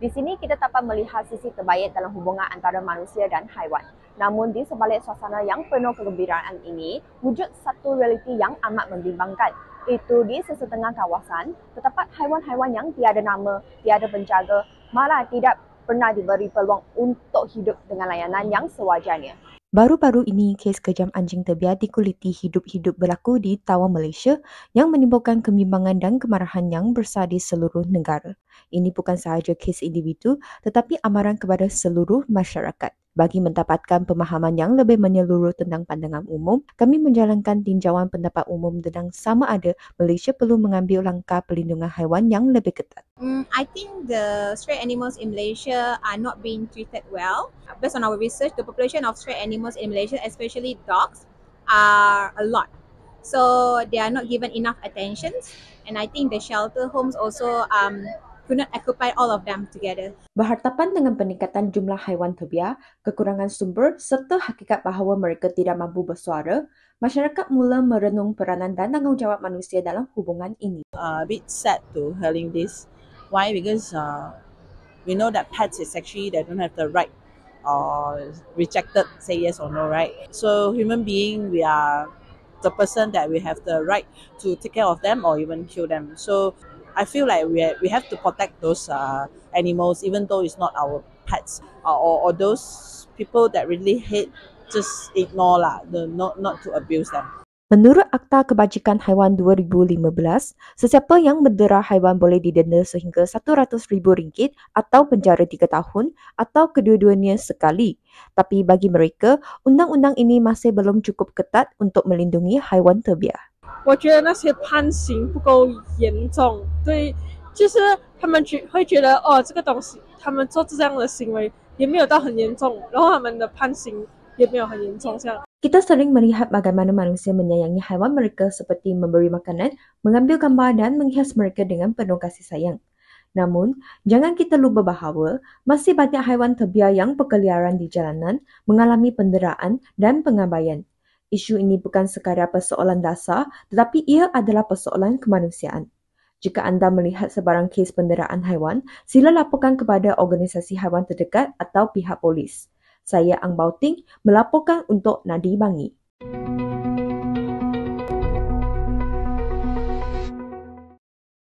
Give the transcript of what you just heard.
Di sini kita dapat melihat sisi terbaik dalam hubungan antara manusia dan haiwan. Namun di sebalik suasana yang penuh kegembiraan ini, wujud satu realiti yang amat membimbangkan. Itu di sesetengah kawasan, terdapat haiwan-haiwan yang tiada nama, tiada penjaga, malah tidak pernah diberi peluang untuk hidup dengan layanan yang sewajarnya. Baru-baru ini, kes kejam anjing terbiar di kuliti hidup-hidup berlaku di Tawau, Malaysia yang menimbulkan kebimbangan dan kemarahan yang besar di seluruh negara. Ini bukan sahaja kes individu tetapi amaran kepada seluruh masyarakat. Bagi mendapatkan pemahaman yang lebih menyeluruh tentang pandangan umum, kami menjalankan tinjauan pendapat umum tentang sama ada Malaysia perlu mengambil langkah perlindungan haiwan yang lebih ketat. I think the stray animals in Malaysia are not being treated well. Based on our research, the population of stray animals in Malaysia, especially dogs, are a lot. So they are not given enough attention, and I think the shelter homes also could not occupy all of them together. Berhadapan dengan peningkatan jumlah haiwan terbiar, kekurangan sumber serta hakikat bahawa mereka tidak mampu bersuara, masyarakat mula merenung peranan dan tanggungjawab manusia dalam hubungan ini. A bit sad to hearing this. Why? Because we know that pets is actually they don't have the right or rejected say yes or no, right? So human being, we are the person that we have the right to take care of them or even kill them. So I feel like we have to protect those animals even though it's not our pets or those people that really hate, just ignore lah, not to abuse them. Menurut Akta Kebajikan Haiwan 2015, sesiapa yang mendera haiwan boleh didenda sehingga RM100,000 atau penjara 3 tahun atau kedua-duanya sekali. Tapi bagi mereka, undang-undang ini masih belum cukup ketat untuk melindungi haiwan terbiar. 我觉得那些判刑不够严重，对，就是他们会觉得哦，这个东西他们做这样的行为也没有到很严重，然后他们的判刑也没有很严重，这样。 Kita sering melihat bagaimana manusia menyayangi haiwan mereka seperti memberi makanan, mengambil gambar dan menghias mereka dengan penuh kasih sayang. Namun, jangan kita lupa bahawa masih banyak haiwan terbiar yang berkeliaran di jalanan, mengalami penderaan dan pengabaian. Isu ini bukan sekadar persoalan dasar, tetapi ia adalah persoalan kemanusiaan. Jika anda melihat sebarang kes penderaan haiwan, sila laporkan kepada organisasi haiwan terdekat atau pihak polis. Saya Ang Bauting melaporkan untuk Nadi Bangi.